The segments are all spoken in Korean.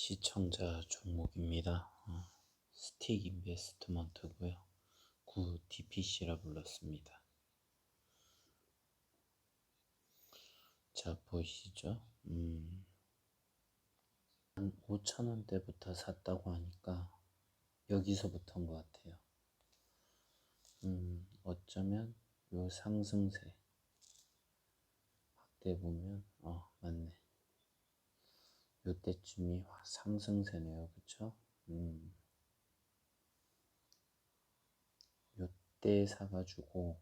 시청자 종목입니다. 스틱 인베스트먼트고요. 구 DPC라 불렀습니다. 자, 보이시죠? 한 5,000원대부터 샀다고 하니까 여기서부터인 것 같아요. 어쩌면 요 상승세 확대 보면 맞네. 요때쯤이 상승세네요. 그쵸? 요때 사가지고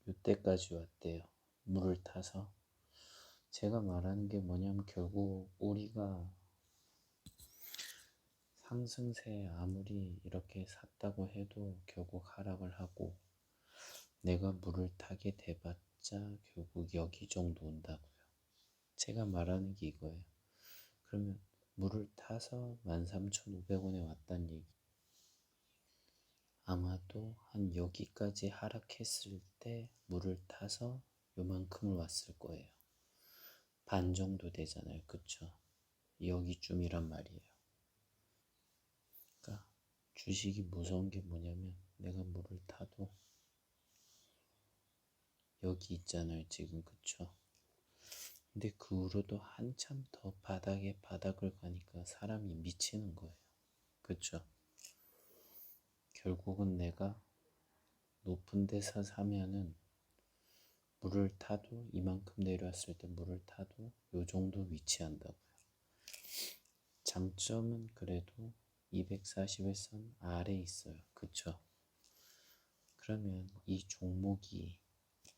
요때까지 왔대요. 물을 타서. 제가 말하는 게 뭐냐면 결국 우리가 상승세에 아무리 이렇게 샀다고 해도 결국 하락을 하고 내가 물을 타게 돼봤자 결국 여기 정도 온다고요. 제가 말하는 게 이거예요. 그러면 물을 타서 13,500원에 왔단 얘기. 아마도 한 여기까지 하락했을 때 물을 타서 요만큼을 왔을 거예요. 반 정도 되잖아요. 그쵸? 여기쯤이란 말이에요. 그러니까 주식이 무서운 게 뭐냐면 내가 물을 타도 여기 있잖아요. 지금. 그쵸? 근데 그 후로도 한참 더 바닥에 바닥을 가니까 사람이 미치는 거예요. 그쵸? 결국은 내가 높은 데서 사면은 물을 타도 이만큼 내려왔을 때 물을 타도 요 정도 위치한다고요. 장점은 그래도 240일선 아래 있어요. 그쵸? 그러면 이 종목이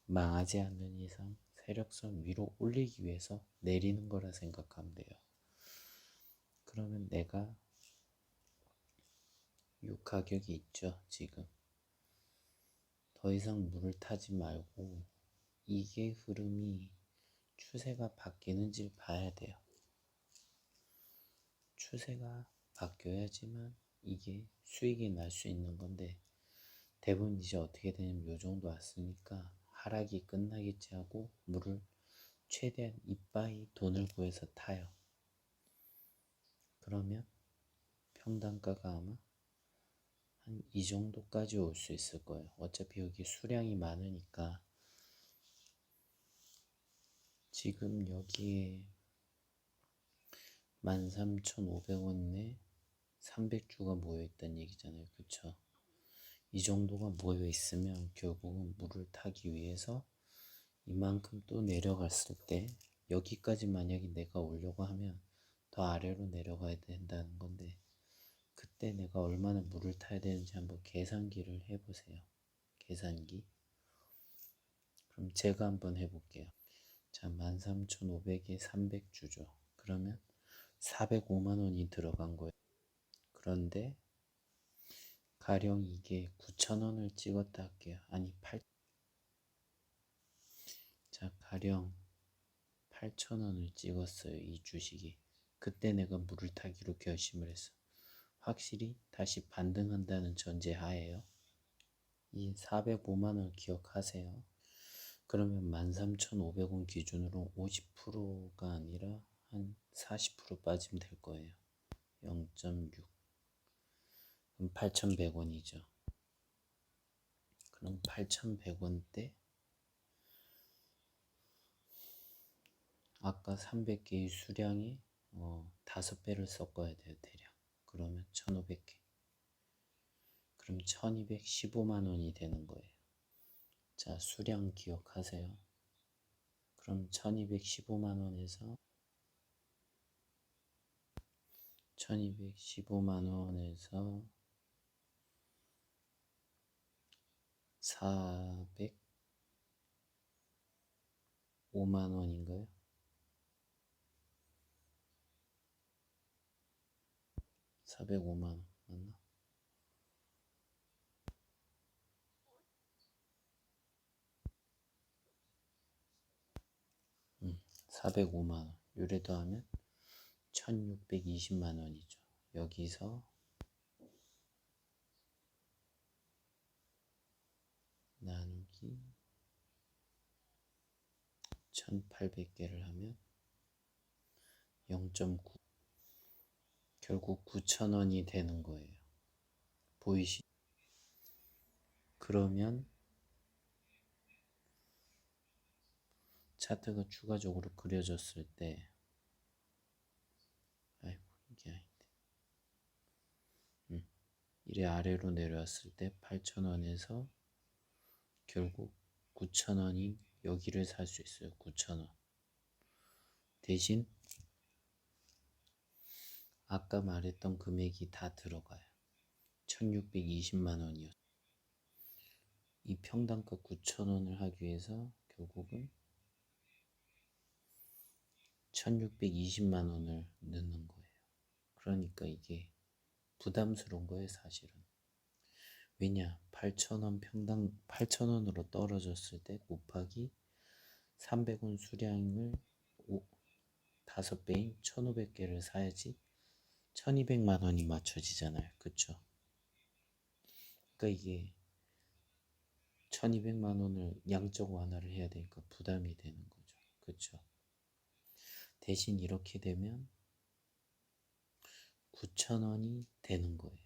망하지 않는 이상 세력선 위로 올리기 위해서 내리는 거라 생각하면 돼요. 그러면 내가 이 가격이 있죠. 지금 더 이상 물을 타지 말고 이게 흐름이 추세가 바뀌는지를 봐야 돼요. 추세가 바뀌어야지만 이게 수익이 날 수 있는 건데 대부분 이제 어떻게 되냐면 요 정도 왔으니까 하락이 끝나겠지 하고 물을 최대한 이빠이 돈을 구해서 타요. 그러면 평단가가 아마 한 이 정도까지 올 수 있을 거예요. 어차피 여기 수량이 많으니까. 지금 여기에 13,500원에 300주가 모여있다는 얘기잖아요. 그쵸? 이 정도가 모여있으면 결국은 물을 타기 위해서 이만큼 또 내려갔을 때 여기까지 만약에 내가 오려고 하면 더 아래로 내려가야 된다는 건데 그때 내가 얼마나 물을 타야 되는지 한번 계산기를 해보세요. 계산기. 그럼 제가 한번 해볼게요. 자, 13,500에 300주죠. 그러면 405만원이 들어간 거예요. 그런데 가령 이게 9,000원을 찍었다 할게요. 아니, 자, 가령 8,000원을 찍었어요. 이 주식이. 그때 내가 물을 타기로 결심을 했어. 확실히 다시 반등한다는 전제 하에요. 이 405만원 기억하세요. 그러면 13,500원 기준으로 50%가 아니라 한 40% 빠지면 될 거예요. 0.6. 그럼 8,100원이죠. 그럼 8,100원대 아까 300개의 수량이 5배를 섞어야 돼요. 대략. 그러면 1,500개. 그럼 1,215만원이 되는 거예요. 자, 수량 기억하세요. 그럼 1,215만원에서 405만원인가요? 405만원 맞나? 405만원 요래 더하면 1620만원이죠. 여기서 나누기 1800개를 하면 0.9. 결국 9,000원이 되는 거예요. 보이시죠? 그러면 차트가 추가적으로 그려졌을 때, 아이고 이게 아닌데, 이래 아래로 내려왔을 때 8,000원에서 결국 9,000원이 여기를 살 수 있어요. 9,000원. 대신 아까 말했던 금액이 다 들어가요. 1620만 원이요. 이 평당가 9,000원을 하기 위해서 결국은 1620만 원을 넣는 거예요. 그러니까 이게 부담스러운 거예요, 사실은. 왜냐? 8,000원 평당 8,000원으로 떨어졌을 때 곱하기 300원 수량을 5배인 1,500개를 사야지 1,200만 원이 맞춰지잖아요. 그쵸? 그러니까 이게 1,200만 원을 양적 완화를 해야 되니까 부담이 되는 거죠. 그쵸? 대신 이렇게 되면 9,000원이 되는 거예요.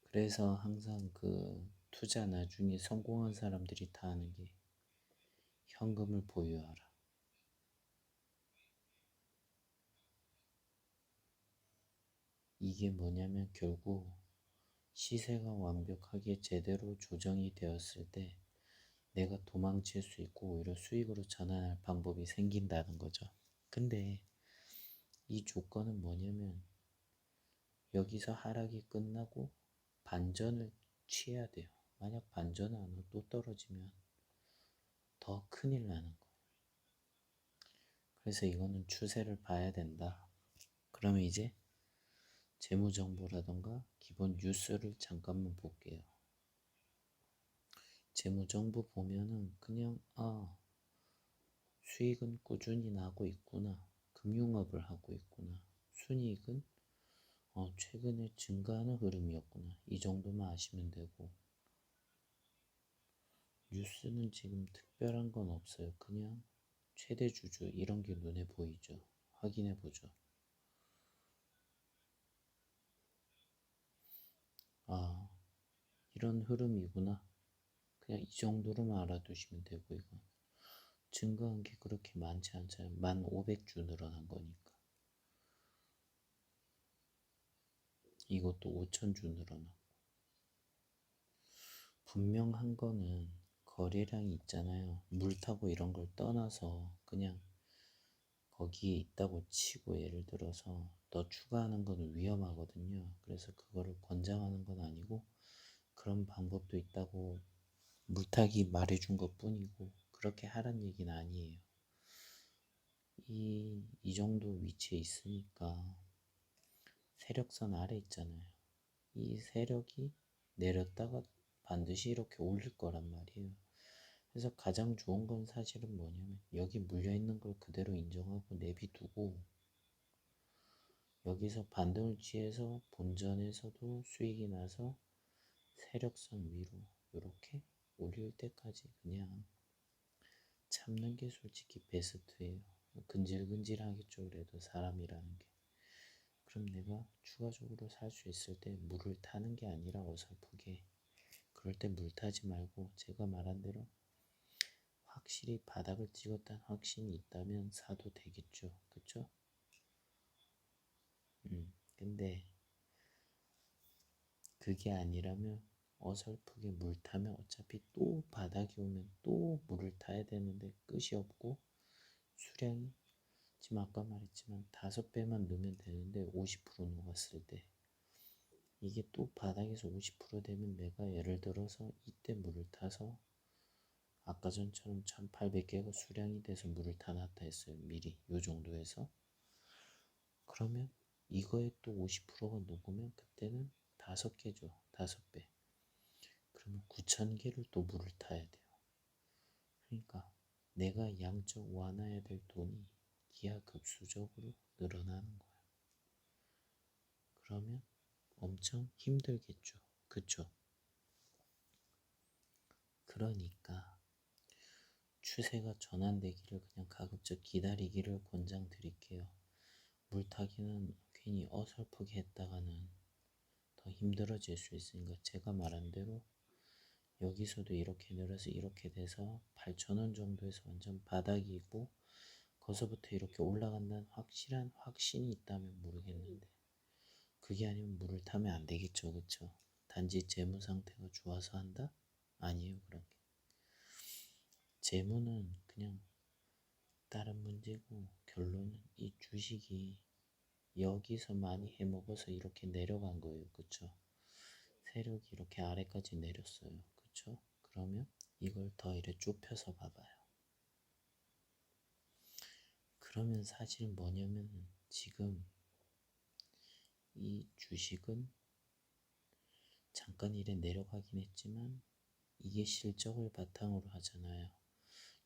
그래서 항상 그 투자 나중에 성공한 사람들이 다 하는 게 현금을 보유하라. 이게 뭐냐면 결국 시세가 완벽하게 제대로 조정이 되었을 때 내가 도망칠 수 있고 오히려 수익으로 전환할 방법이 생긴다는 거죠. 근데 이 조건은 뭐냐면 여기서 하락이 끝나고 반전을 취해야 돼요. 만약 반전을 안 하고 또 떨어지면 더 큰일 나는 거예요. 그래서 이거는 추세를 봐야 된다. 그러면 이제 재무정보라던가 기본 뉴스를 잠깐만 볼게요. 재무정보 보면은 그냥 수익은 꾸준히 나고 있구나. 금융업을 하고 있구나. 순이익은 최근에 증가하는 흐름이었구나. 이 정도만 아시면 되고 뉴스는 지금 특별한 건 없어요. 그냥 최대 주주 이런 게 눈에 보이죠. 확인해 보죠. 이런 흐름이구나. 그냥 이 정도로만 알아두시면 되고 이건 증가한 게 그렇게 많지 않잖아요. 1,500주 늘어난 거니까. 이것도 5,000주 늘어나고. 분명한 거는 거래량이 있잖아요. 물 타고 이런 걸 떠나서 그냥 거기에 있다고 치고 예를 들어서 더 추가하는 건 위험하거든요. 그래서 그거를 권장하는 건 아니고 그런 방법도 있다고 물타기 말해준 것 뿐이고 그렇게 하란 얘기는 아니에요. 이 정도 위치에 있으니까 세력선 아래 있잖아요. 이 세력이 내렸다가 반드시 이렇게 올릴 거란 말이에요. 그래서 가장 좋은 건 사실은 뭐냐면 여기 물려있는 걸 그대로 인정하고 내비두고 여기서 반등을 취해서 본전에서도 수익이 나서 세력선 위로 이렇게 올릴 때까지 그냥 참는 게 솔직히 베스트예요. 근질근질하겠죠. 그래도 사람이라는 게. 그럼 내가 추가적으로 살 수 있을 때 물을 타는 게 아니라 어설프게 그럴 때 물 타지 말고 제가 말한 대로 확실히 바닥을 찍었다는 확신이 있다면 사도 되겠죠. 그쵸? 근데 그게 아니라면 어설프게 물 타면 어차피 또 바닥이 오면 또 물을 타야 되는데 끝이 없고 수량이 지금 아까 말했지만 5배만 넣으면 되는데 50% 녹았을 때 이게 또 바닥에서 50% 되면 내가 예를 들어서 이때 물을 타서 아까 전처럼 1800개가 수량이 돼서 물을 타놨다 했어요. 미리 요 정도에서 그러면 이거에 또 50%가 녹으면 그때는 5개죠. 5배. 그러면 9,000개를 또 물을 타야 돼요. 그러니까 내가 양적 완화해야 될 돈이 기하급수적으로 늘어나는 거야. 그러면 엄청 힘들겠죠. 그쵸? 그러니까 추세가 전환되기를 그냥 가급적 기다리기를 권장드릴게요. 물타기는 괜히 어설프게 했다가는 더 힘들어질 수 있으니까 제가 말한 대로 여기서도 이렇게 내려서 이렇게 돼서 8,000원 정도에서 완전 바닥이고 거기서부터 이렇게 올라간다는 확실한 확신이 있다면 모르겠는데 그게 아니면 물을 타면 안 되겠죠, 그쵸? 단지 재무 상태가 좋아서 한다? 아니에요, 그런 게. 재무는 그냥 다른 문제고 결론은 이 주식이 여기서 많이 해먹어서 이렇게 내려간 거예요, 그쵸? 세력이 이렇게 아래까지 내렸어요, 그쵸? 그러면 이걸 더 이렇게 좁혀서 봐봐요. 그러면 사실 뭐냐면 지금 이 주식은 잠깐 이래 내려가긴 했지만 이게 실적을 바탕으로 하잖아요.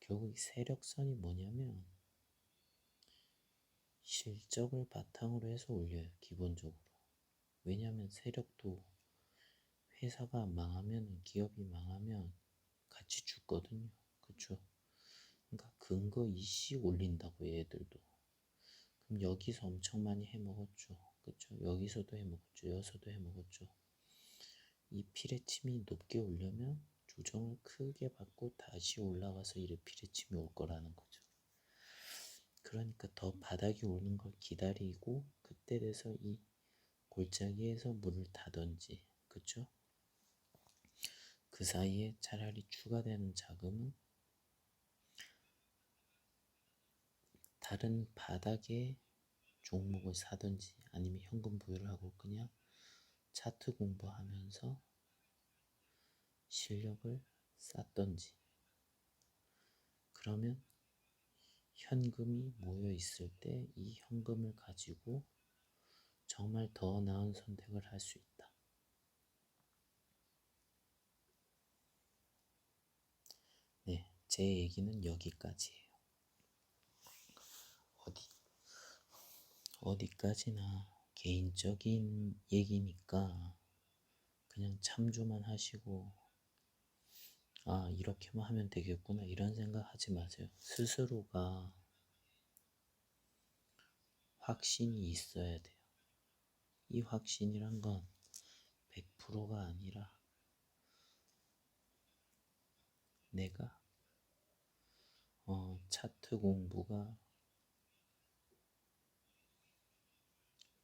결국 이 세력선이 뭐냐면 실적을 바탕으로 해서 올려요, 기본적으로. 왜냐하면 세력도 회사가 망하면, 기업이 망하면 같이 죽거든요. 그쵸? 그러니까 근거 이씨 올린다고 얘들도. 그럼 여기서 엄청 많이 해먹었죠. 그쵸? 여기서도 해먹었죠. 여기서도 해먹었죠. 이 피레침이 높게 오려면 조정을 크게 받고 다시 올라가서 이래 피레침이 올 거라는 거죠. 그러니까 더 바닥이 오는 걸 기다리고 그때 돼서 이 골짜기에서 물을 타던지, 그쵸? 그 사이에 차라리 추가되는 자금은 다른 바닥에 종목을 사든지 아니면 현금 부여를 하고 그냥 차트 공부하면서 실력을 쌓던지. 그러면 현금이 모여 있을 때 이 현금을 가지고 정말 더 나은 선택을 할 수 있다. 네, 제 얘기는 여기까지예요. 어디까지나 개인적인 얘기니까 그냥 참조만 하시고 아, 이렇게만 하면 되겠구나 이런 생각 하지 마세요. 스스로가 확신이 있어야 돼요. 이 확신이란 건 100%가 아니라 내가 차트 공부가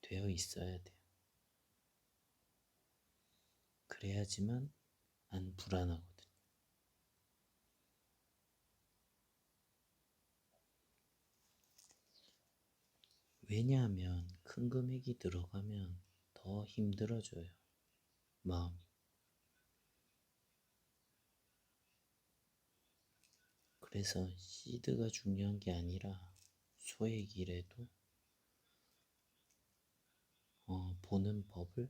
되어 있어야 돼요. 그래야지만 안 불안하거든요. 왜냐하면 큰 금액이 들어가면 더 힘들어져요. 마음이. 그래서 시드가 중요한 게 아니라 소액이라도 보는 법을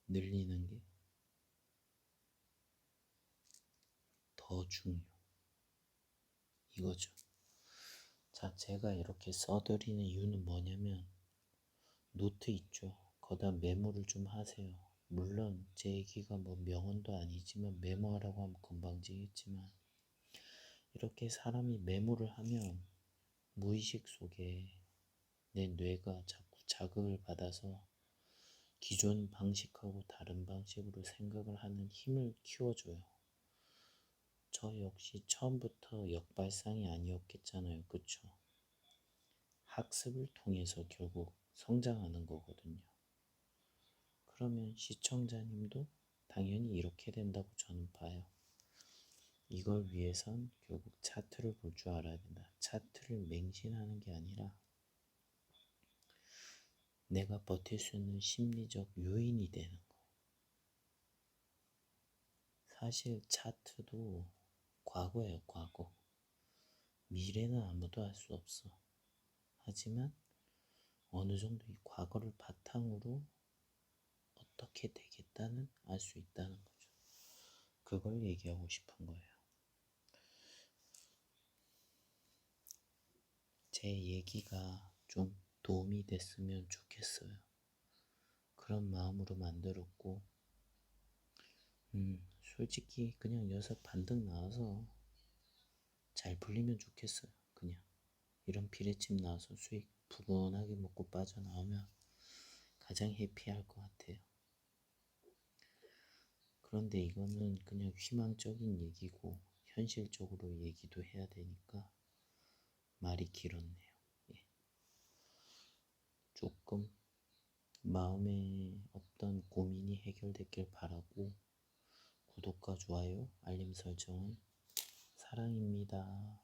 늘리는 게 더 중요. 이거죠. 자, 제가 이렇게 써드리는 이유는 뭐냐면 노트 있죠. 거기다 메모를 좀 하세요. 물론 제 얘기가 뭐 명언도 아니지만 메모하라고 하면 건방지겠지만 이렇게 사람이 메모를 하면 무의식 속에 내 뇌가 자꾸 자극을 받아서 기존 방식하고 다른 방식으로 생각을 하는 힘을 키워줘요. 저 역시 처음부터 역발상이 아니었겠잖아요. 그쵸? 학습을 통해서 결국 성장하는 거거든요. 그러면 시청자님도 당연히 이렇게 된다고 저는 봐요. 이걸 위해선 결국 차트를 볼 줄 알아야 된다. 차트를 맹신하는 게 아니라 내가 버틸 수 있는 심리적 요인이 되는 거. 사실 차트도 과거예요, 과거. 미래는 아무도 알 수 없어. 하지만 어느 정도 이 과거를 바탕으로 어떻게 되겠다는 알 수 있다는 거죠. 그걸 얘기하고 싶은 거예요. 제 얘기가 좀 도움이 됐으면 좋겠어요. 그런 마음으로 만들었고, 솔직히 그냥 녀석 반등 나와서 잘 불리면 좋겠어요. 그냥 이런 피레침 나와서 수익 부근하게 먹고 빠져나오면 가장 해피할 것 같아요. 그런데 이거는 그냥 희망적인 얘기고 현실적으로 얘기도 해야 되니까 말이 길었네요. 예. 조금 마음의 어떤 고민이 해결됐길 바라고 구독과 좋아요, 알림 설정은 사랑입니다.